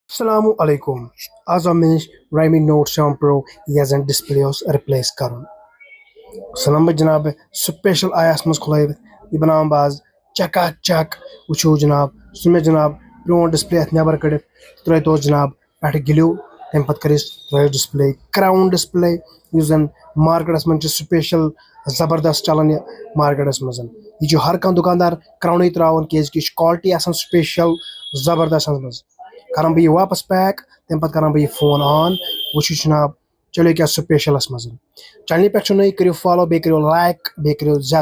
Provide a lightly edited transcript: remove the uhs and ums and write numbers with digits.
Assalamu alaikum. Az मैं redme Note 7 Pro यजन display replace कर सनम जनाब स्पेशल आयास मज खुल यह बना बाज चका चक वो जनाब सह जनाब प्रोन डिस्प्ले अत नबर कड़ त्रो तो जनाब पे गिलो तम पे त्रो डिस्प्ले क्राउन डिस्प्ले जन मार्केटस मन स्पेशल जबरदस्त चलान मार्केटस मज यह हर कह दुकानदार क्राउन त्रावन क्या क्वालिटी स्पेशल जबरदस्त मज कर बह वापस पैक तम पे कर बह फोन ऑन वो जनाब चलो क्या स्पेशलस मज चैनल पे करो फॉलो बे करो लाइक बे करो ज्यादा